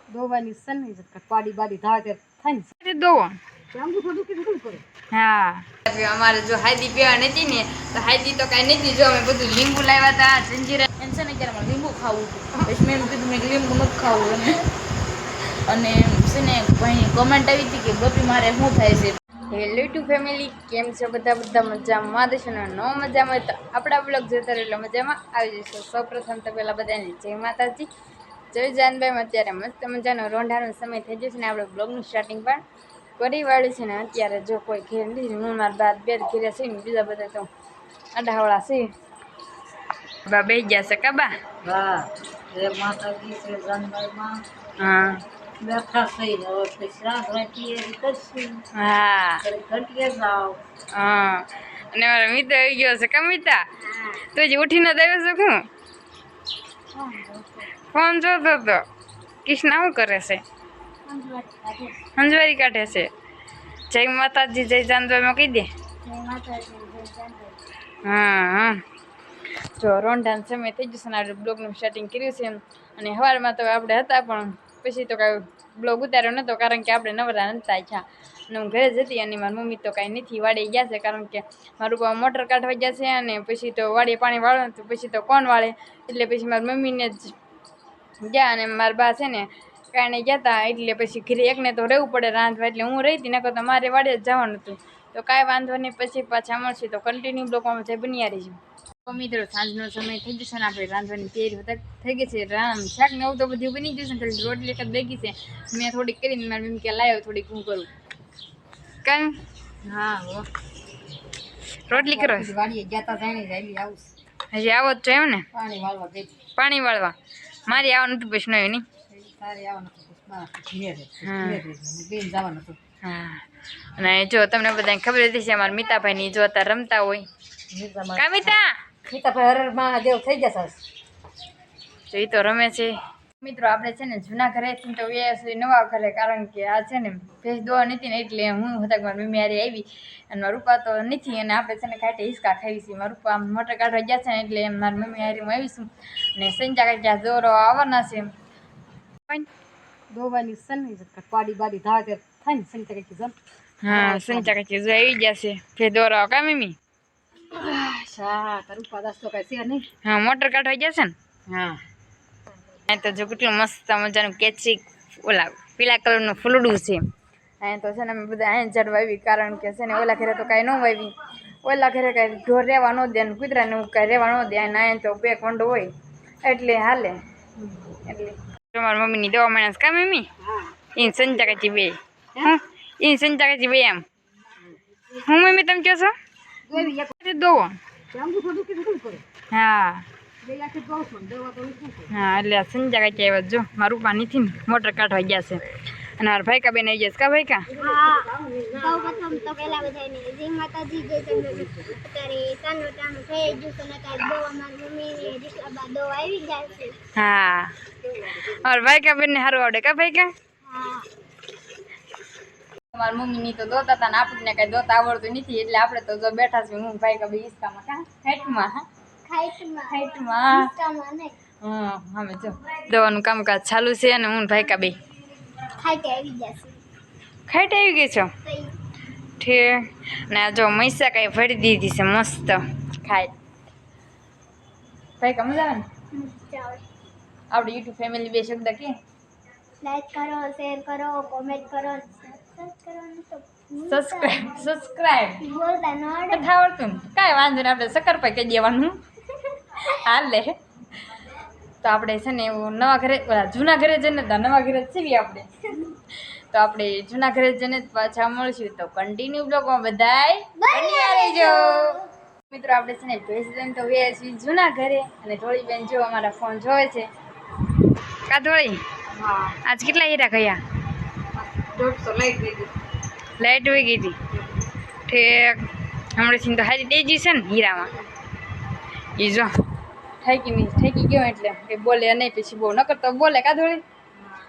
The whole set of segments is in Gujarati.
દોવાની સન્ની પાડી બાડી ધાકે થાય ને દો જાંબુ થોડું કે શું કરે હા અમારે જો હાયદી પીવા નથી ને તો હાયદી તો કાંઈ નથી જો અમે બધું લીંબુ લાવ્યા હતા જંજીરા એમ છે ને ક્યારે લીંબુ ખાવું પછી મેં કીધું મેં લીંબુ નથી ખાવું અને છે ને ભાઈ કમેન્ટ આવી હતી કે બપી મારે શું થાય છે હેલો ટુ ફેમિલી કેમ છે બધા મજામાં દેશો ને ન મજામાં તો આપણા બ્લોગ જોતા રહો એટલે મજામાં આવી જશો સૌપ્રથમ તો પહેલાં બધાને જય માતાજી જય જાનભાઈ અત્યારે મસ્ત મજાનો રોંઢાનો સમય થઈ જશે ને આપણે બ્લોગનું સ્ટાર્ટિંગ પણ કરી વાળું છે ને અત્યારે જો કોઈ ઘેર નથી હું મારા બાદ બે ઘેરે છે ને બીજા બધા તો અડાવડા છે બા બે ગયા છે કાબા હા એ માતાજી છે જાનભાઈમાં હા બેઠા થઈને હવે પછી રાંધવાની તૈયારી કરશું હા ઘટીએ જાવ હા અને મારા મિત્ર આવી ગયો છે કમિતા તું જ ઉઠીને જ આવ્યો છે શું ફોન જોતો તો કૃષ્ણ શું કરે છે હંજવારી કાઢે છે જય માતાજી જય જાનભાઈમાં કહી દે હા હા જો રોંઢાનો સમય થઈ જશે ને આપણે બ્લોગનું સ્ટાર્ટિંગ કર્યું છે અને સવારમાં તો આપણે હતા પણ પછી તો કાંઈ બ્લોગ ઉતાર્યો નહોતો કારણ કે આપણે નવરા નહોતા થયા અને હું ઘરે જતી અને મારી મમ્મી તો કાંઈ નથી વાડી ગયા છે કારણ કે મારું પપ્પા મોટર કાઢવા ગયા છે અને પછી તો વાડીએ પાણી વાળવાનું તો પછી તો કોણ વાળે એટલે પછી મારી મમ્મીને જ ગયા અને મારા બા છે ને કારણે ગયા હતા એટલે પછી ઘરે એકને તો રહેવું પડે રાંધવા એટલે હું રહી હતી નકર તો મારે વાડે જ જવાનું હતું તો કાંઈ વાંધો નહીં પછી પાછા મળશે તો કન્ટિન્યુ બ્લોગમાં જે બન્યા રહીશું તો મિત્રો સાંજનો સમય થઈ જશે ને આપણે રાંધવાની તૈયારી થઈ ગઈ છે શાક ને એવું તો બધું બની જશે ને ખાલી રોટલી એક જ બેગી છે મેં થોડીક કરીને મારી મમ્મી કે લાવ્યો થોડીક હું કરું કાંઈ હા રોટલી કરો વાડીએ ગયા તા જાણી જાય આવું હજી આવો જ છો એમ ને પાણી વાળવા ગઈ પાણી વાળવા મારી આવવાનું હતું પછી નહીં નહીં તારે આવવાનું હતું બેન જવાનું હતું હા અને જો તમને બધાને ખબર હતી છે અમારા મિતાભાઈની જો અત્યારે રમતા હોય કા મીતાભાઈ હર મહાદેવ થઈ જશે તો એ તો રમે છે મિત્રો આપણે છે ને જૂના ઘરેથી તો વ્યાસ નવા ઘરે કારણ કે આ છે ને ભેંસ દોવા નથી ને એટલે હું હતા મારી મમ્મી હારે આવી અને મારા રૂપા તો નથી અને આપણે છે ને કાંઠે હિંચકા ખાવી છીએ મારા રૂપા મોટર કાઢવા ગયા છે ને એટલે મારી મમ્મી હારે હું આવીશું અને સંજા કાંઈ દોરો આવવાના છે દોવાની સન્ની પાડી બાડી ધાકે થાય ને સંતા કઈ હા સંજા કાંઈ જો આવી ગયા છે ભેંસ દોરો કા મમ્મી શા તારું પાદાસ તો કઈ છે નહીં હા મોટર કાઢવા ગયા છે ને હા અહીં તો જો કેટલું મસ્ત મજાનું કેચરી ઓલા પીળા કલરનું ફૂલડું છે અહીં તો છે ને અમે બધા અહીં ચડવા આવી કારણ કે છે ને ઓલા ઘરે તો કાંઈ ન વાવી ઓલા ઘરે કાંઈ ઢોર રહેવા ન દે ને કૂતરાને કાંઈ રહેવા ન દે અને અહીં તો બે કોંડો હોય એટલે હાલે એટલે તમારા મમ્મીની દવા માણસ કા મમ્મી એને સંજા કાચી બે હું એને સંજા કાચી બે એમ હું મમ્મી તમે કહો છો દો હા હા એટલે સંજા કાંઈ આવ્યા જો મારું રૂપા નથી ને મોટર કાઢવા ગયા છે અને મારા ભાઈ કા બેન આવી જશે કા ભાઈ કા સૌપ્રથમ તો પહેલા બધાને જય માતાજી જય ચંદ્રજી અત્યારે સાંજનો ટાણું થઈ ગયું છે ને અત્યારે દો અમારી મમ્મીને રીસલાબા દો આવી જાય છે હા મારા ભાઈ કા બેન ને સારું આવડે કા ભાઈ કા હા મારી મમ્મીની તો દોતા હતા ને આપણને કઈ દોતા આવડતું નથી એટલે આપણે તો જો બેઠા છે હું ભાઈ કા બે હિસકામાં કા હાઈટમાં હા અમે જો દવાનું કામકાજ ચાલુ છે અને હું ભાઈ કા બે ખાઈટ આવી ગઈ છો ઠીક ને જો મૈસા કઈ ભરી દીધી છે મસ્ત ખાઈ ભાઈ કા મજા આવે ને આપણે યુટ્યુબ ફેમિલી બે શબ્દ કે લાઈક કરો શેર કરો કોમેન્ટ કરો સબસ્ક્રાઇબ બોલતા ન આવડે નથી આવડતું કાંઈ વાંધો નહીં આપણે શક્કર પાઈ કહી દેવાનું હાલે તો આપણે છે ને એવું નવા ઘરે જૂના ઘરે જઈને તો નવા ઘરે સીવી આપણે તો આપણે જૂના ઘરે જઈને પાછા મળશું તો કન્ટિન્યુ બ્લોગમાં બધાય બન્યા રહેજો મિત્રો આપણે છે ને ભેંસ તો વ્યા છીએ જૂના ઘરે અને ધોળી બેન જો અમારા ફોન જોવે છે કા ધોળી હા આજ કેટલા હીરા ગયા 150 લાઈટ ગઈ લાઈટ વહી ગઈ હતી ઠીક હમણાં તો હારી દઈ ગઈ છે ને હીરામાં એ જો ઠેકી ગયો એટલે કે બોલે નહીં પછી બહુ નકર તો બોલે કા ધોળી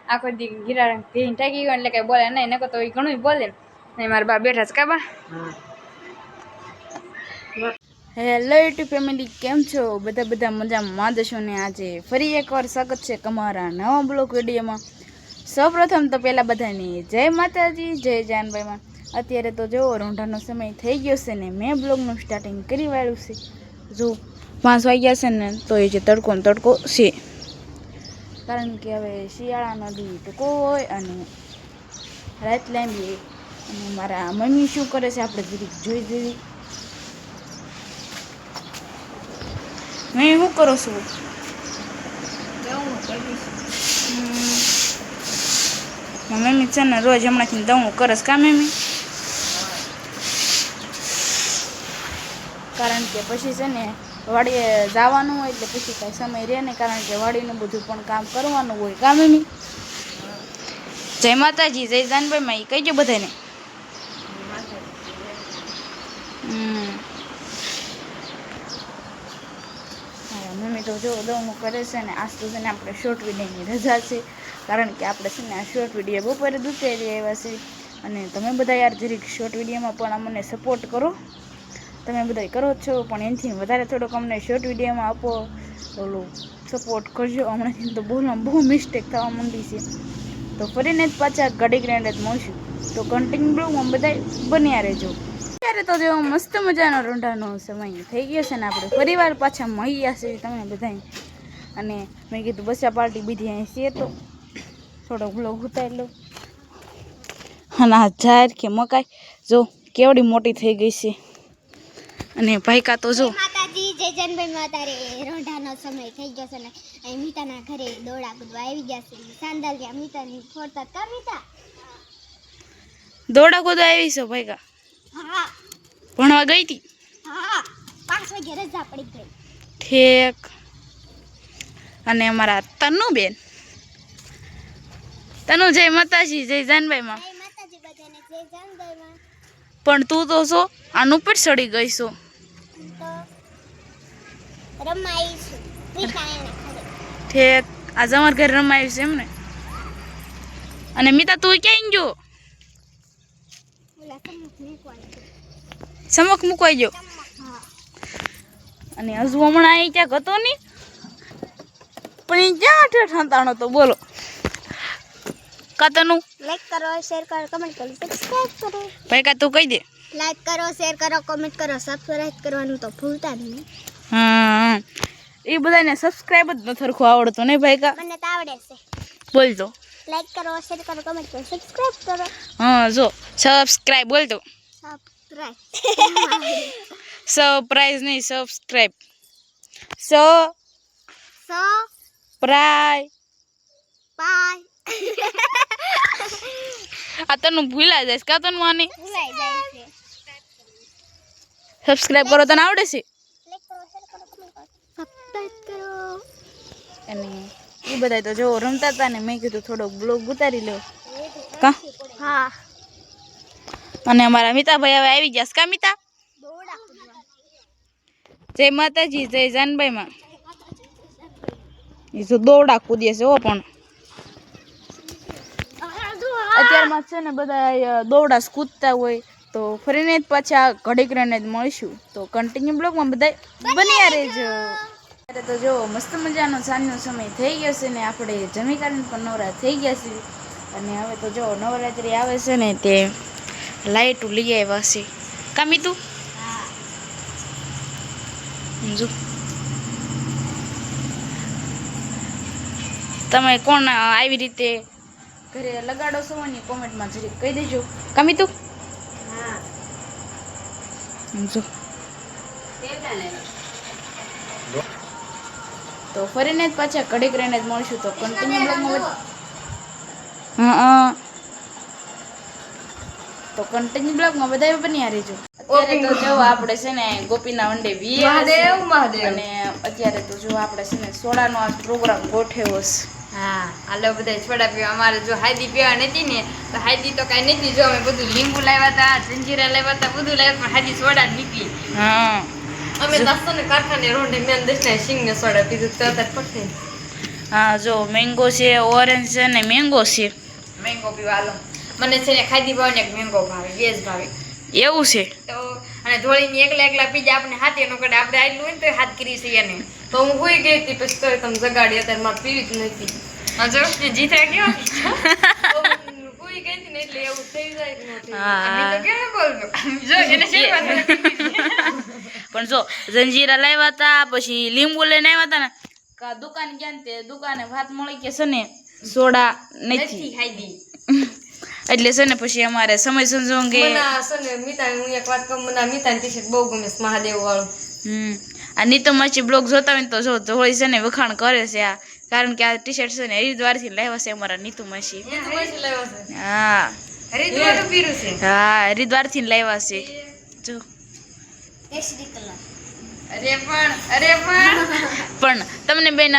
આખો દી હીરા ભેન ઠેકી ગયો એટલે કઈ બોલે નહીં નકર તો એ ઘણું બોલે ને મારા બા બેઠા છે કા બા હેલો યુટ્યુબ ફેમિલી, કેમ છો? બધા મજામાં જશો ને? આજે ફરી એકવાર સ્વાગત છે તમારા નવા બ્લોગ વિડીયોમાં. સૌપ્રથમ તો પહેલાં બધાની જય માતાજી, જય જાનભાઈમાં. અત્યારે તો જો રોંઢાનો સમય થઈ ગયો છે ને મેં બ્લોગનું સ્ટાર્ટિંગ કરી વાળ્યું છે. જો 5 વાગ્યા છે ને તો એ જે તડકો ને તડકો છે, કારણ કે હવે શિયાળાનો દી ટૂંકો હોય અને રાત લાંબી. અને મારા મમ્મી શું કરે છે આપણે જરીક જોઈ દેવી. મેં શું કરો છું? મમ્મી છે ને રોજ હમણાંથી દઉં કરસ કા મમ્મી? કારણ કે પછી છે ને વાડીએ જવાનું હોય એટલે પછી કાંઈ સમય રહે ને, કારણ કે વાડીનું બધું પણ કામ કરવાનું હોય કા મમ્મી? જય માતાજી, જય જાનભાઈમાં એ કહીજો બધાને. મમ્મી તો જો દઉં કરે છે ને. આજ તો છે ને આપણે શોર્ટ વિડીયોની રજા છે, કારણ કે આપણે છે ને આ શોર્ટ વિડીયો બપોરે દુપારી આવ્યા છે. અને તમે બધા યાર જરીક શોર્ટ વિડીયોમાં પણ અમને સપોર્ટ કરો. તમે બધા કરો છો પણ એનાથી વધારે થોડોક અમને શોર્ટ વિડીયોમાં આપો, ઓલું સપોર્ટ કરજો. હમણાંથી તો બહુ મિસ્ટેક થવા માંડી છે. તો ફરીને જ પાછા ઘડીક રેન્ડ જ મળશું, તો કન્ટિન્યુ બ્લોગમાં બધા બન્યા રહેજો. અત્યારે તો જેવો મસ્ત મજાનો રોંઢાનો સમય થઈ ગયો છે ને આપણે ફરીવાર પાછા મળ્યા છે તમે બધા. અને મેં કીધું બસા પાર્ટી બીજી અહીં છે તો થોડો બ્લોગ ઉતારી લો. અને આ જાહેર કે મકાઈ જો કેવડી મોટી થઈ ગઈ છે. અને ભાઈકા તો જો માતાજી, જય જાનભાઈમાં. અત્યારે રોંઢાનો સમય થઈ ગયો છે ને અહીં મીતાના ઘરે દોડા કૂદવા આવી ગયા છે. સાંદલિયા મીતાની ફોડતા કા મીતા? દોડા કૂદવા આવી છો ભાઈકા? હા. ભણવા ગઈ હતી? હા, 5 વાગે રજા પડી ગઈ. ઠેક. અને અમારા તનુબેન, તનુ જય માતાજી, જય જાનભાઈમાં. જય માતાજી બધાને, જય જાનભાઈમાં. પણ તું તો છો આનું પર ચડી ગઈ છો. તો રમાઈ છું કૃષ્ણાને ઘરે. ઠેક. આજ અમારા ઘરે રમાયું છે એમ ને? અને મીતા તું ક્યાં ગયો? ઓલા સમક મૂકવાઈ ગયો. હા. અને હજુ હમણાં અહીં ક્યાંક હતો નહીં, પણ એ ક્યાં ઠેઠ હંતાણો તો બોલો. કાતનું લાઈક કરો, શેર કરો, કમેન્ટ કરો, સબસ્ક્રાઇબ કરો. ભાઈ કા તું કહી દે. લાઈક કરો, શેર કરો, કમેન્ટ કરો, સબસ્ક્રાઇબ કરવાનું તો ભૂલતા નહીં. હા, એ બધાને સબસ્ક્રાઇબ જ ન થરખું આવડતું નહીં ભાઈ કા? મને તો આવડે છે. બોલ તો. લાઈક કરો, શેર કરો, કમેન્ટ કરો, સબસ્ક્રાઇબ કરો. હા જો સબસ્ક્રાઇબ બોલ તો. સબસ્ક્રાઇબ. સરપ્રાઈઝ નહીં, સબસ્ક્રાઇબ. પ્રાય બાય. આ તને ભૂલા જાય કા તને આને ભૂલાઈ જાય છે. સબસ્ક્રાઇબ કરો તને આવડે છે? લાઈક કરો, શેર કરો, કમેન્ટ કરો, સબસ્ક્રાઇબ કરો. અને એ બધા તો જો રમતા હતા ને મેં કીધું થોડોક બ્લોગ ઉતારી લો કા. હા. અને અમારા મિતાભાઈ હવે આવી ગયા કા મિતા? દોડા કૂદવા. જય માતાજી, જય જાનભાઈમાં. એ તો દોડા કૂદે છે હો, પણ અત્યારમાં છે ને બધા દોડા કૂદતા હોય. તો ફરીને જ પાછા ઘડીક રહીને જ મળીશું, તો કન્ટિન્યુ બ્લોગમાં બધા બન્યા રહેજો. અત્યારે તો જો મસ્ત મજાનો સાંજનો સમય થઈ ગયો છે ને આપણે જમી કાઢીને પણ નવરા થઈ ગયા છે. અને હવે તો જો નવરાત્રિ આવે છે ને તે લાઈટ લઈ આવ્યા છે કામી તું. જો તમે કોણ આવી રીતે ઘરે લગાડો છો ને કોમેન્ટમાં જરીક કહી દેજો કામી તું. હા. જો તો ફરીને જ પાછા ઘડીક રહીને જ મળશું, તો કન્ટિન્યુ બ્લોગમાં તો કન્ટિન્યુ બ્લોગમાં બધા બન્યા રહેજો. અત્યારે તો જો આપણે છે ને ગોપીના વંડે મહાદેવ અને અત્યારે તો જો આપણે છે ને સોડાનો આ પ્રોગ્રામ ગોઠવ્યો છે. હા, હાલો બધા છોડા પીવા. અમારે જો હાયદી પીવા નથી ને તો હાયદી તો કાંઈ નથી. જો અમે બધું લીંબુ લાવ્યા હતા, જંજીરા લાવ્યા હતા, બધું લાવ્યા, પણ હાયદી સોડા નીકળી. હા, અમે નાસ્તો ને કારખાને રોંઢે મેં 10 સિંગ ને સોડા પીધું તો અત્યારે પડશે. હા જો મેંગો છે, ઓરેન્જ છે ને મેંગો છે. મેંગો પીવા હાલો. મને છે ને ખાયદી ભાવે ને મેંગો ભાવે, બે જ ભાવે. એવું છે? તો અને ધોળીની એકલા પીજા આપણે હાથે નો કડે આપણે આટલું હોય ને તો હાથ કરી છે એને તો હું હોઈ ગઈ હતી પછી તો તમે જગાડી અત્યારે મારે પીવી જ નથી. હજો જીતા ગયો હોઈ ગઈ હતી ને એટલે એવું થઈ જાય કે ન થઈ આ તો કેમ બોલતો જો એને શેરવા પણ જો જંજીરા લાવ્યા હતા, પછી લીંબુ લઈને આવ્યા હતા ને કા દુકાન ગયા ને તે દુકાને વાત મળી કે છે ને સોડા નથી, નથી ખાઈ એટલે છે ને પછી અમારે સમય સંજોગે મને આ છે ને મીતાની હું એક વાત કહું, મને આ મીતાની ટી-શર્ટ બહુ ગમે છે મહાદેવ વાળું. આ નીતો માછી બ્લોગ જોતા હોય ને તો જો ધોળી છે ને વખાણ કરે છે આ, કારણ કે આ ટી શર્ટ છે ને હરિદ્વારથી લાવ્યા છે અમારા નીતુ માસી. એ તો પછી લાવ્યો છે. હા હરિદ્વાર પીરું છે હા હરિદ્વારથી લાવ્યા છે જો. કેસરી કલર. અરે પણ તમને બેન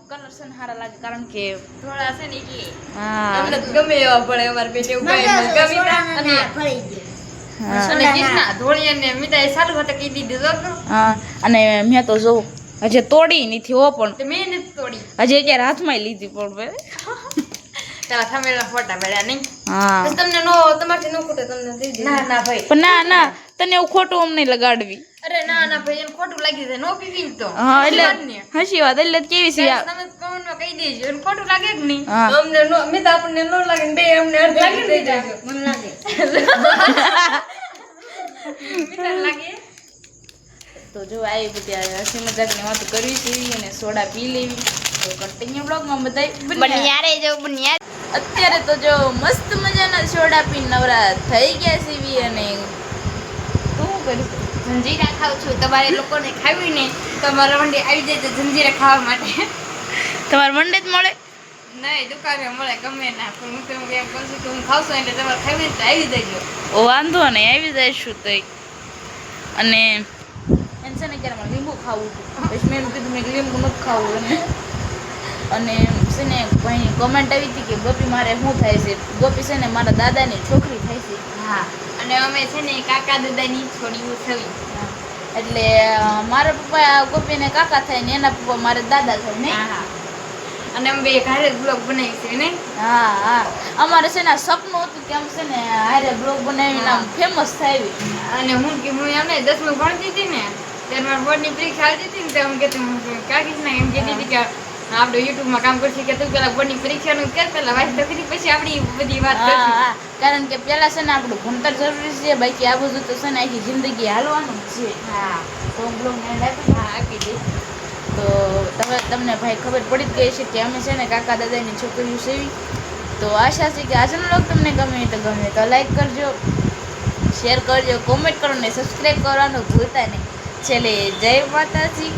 કલર છે ને સારા લાગે, કારણ કે થોડા છે ને એટલે હા અમને તો ગમે એવા પડે અમારે બેન એવું કાંઈ નથી. ગમી અને ભરી ગયો. અને કૃષ્ણા ધોળી અને મીઠાઈ સારું હતા કહી દીધું જો હા અને મેં તો જોઉં હજી તોડી નથી હો, પણ તો મેં નથી તોડી હજી અત્યારે હાથમાં લીધી પણ બે. તારા થમેલા ફોટા પડ્યા નહીં હા પછી તમને નો તમારથી નો ખૂટે તમને દઈ દે. ના ભાઈ પણ ના તને એવું ખોટું અમને લગાડવી. અરે ના ભાઈ એને ખોટું લાગી જાય નો પીવી તો હા એટલે વાત ને. હસી વાત એટલે જ કેવી છે આ. તમે કોમેન્ટમાં કહી દેજો એને ખોટું લાગે કે નહીં હા અમને નો મીતા આપણને નો લાગે ને બે અમને અડધી લાગે દઈ દેજો. મને લાગે. મીઠા લાગે તો જો આવી બધી હસી મજાકની વાત કરવી છે અને સોડા પી લેવી. તો કન્ટિન્યુ બ્લોગમાં બધાય બન્યા. રે જો બન્યા અત્યારે તો જો મસ્ત મજાના સોડા પીને નવરા થઈ ગયા સીવી. અને તું શું કરીશ? જંજીરા ખાઉં છું તમારે લોકોને ખાવી ને તો મારા વંડી આવી જાય તો જંજીરા ખાવા માટે તમારે મંડે જ મળે? નહીં દુકાને મળે ગમે ના પણ હું તો એમ કહું છું કે હું ખાવશું એટલે તમારે ખાવી ને તો આવી જજો ઓ વાંધો નહીં આવી જઈશું તોય. અને એમ છે ને ક્યારે મારે લીંબુ ખાવું હતું, પછી મેં એમ કીધું મેં લીંબુ નથી ખાવું. અને છે ને ભાઈ કમેન્ટ આવી હતી કે ગોપી મારે શું થાય છે, ગોપી છે ને મારા દાદાની છોકરી થાય છે. હા અને અમે છે ને કાકા દાદાની છોડીઓ થવી એટલે મારા પપ્પા ગોપીને કાકા થાય ને એના પપ્પા મારે દાદા થાય ને. હા અને અમે બે ઘરે બ્લોગ બનાવી છે ને હા અમારે છે ને આ સપનું હતું કે આમ છે ને હારે બ્લોગ બનાવીને આમ ફેમસ થાય. અને હું કે હું એમને 10મું ભણતી હતી ને ત્યારે મારા બોર્ડની પરીક્ષા આવતી હતી ને તો એમ કહેતી કાકી ના એમ કહેતી હતી કે આપણે યુટ્યુબમાં કામ કરશે કે તું પેલા બોર્ડની પરીક્ષાનું કર પેલા વાંચી તો કરી પછી આપણી બધી વાત કરશું હા કારણ કે પેલા છે ને આપણું ભણતર જરૂરી છે, બાકી આ બધું તો છે ને આખી જિંદગી હાલવાનું જ છે. હા તો બ્લોગ ને હા આપી દે તો તમને ભાઈ ખબર પડી જ ગઈ છે કે અમે છે ને કાકા દાદાની છોકરીઓ સેવી. તો આશા છે કે આજનો બ્લોગ તમને ગમે તો લાઈક કરજો, શેર કરજો, કોમેન્ટ કરો ને સબસ્ક્રાઈબ કરવાનું ભૂલતા નહીં. છેલ્લે જય માતાજી.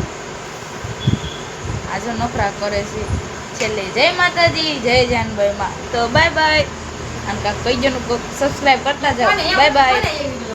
આજે નોકરા કરે છે. છેલ્લે જય માતાજી, જય જાનભાઈ માં. તો બાય બાય. અને કાંક કઈ જણું સબસ્ક્રાઈબ કરતા જાઓ. Bye bye.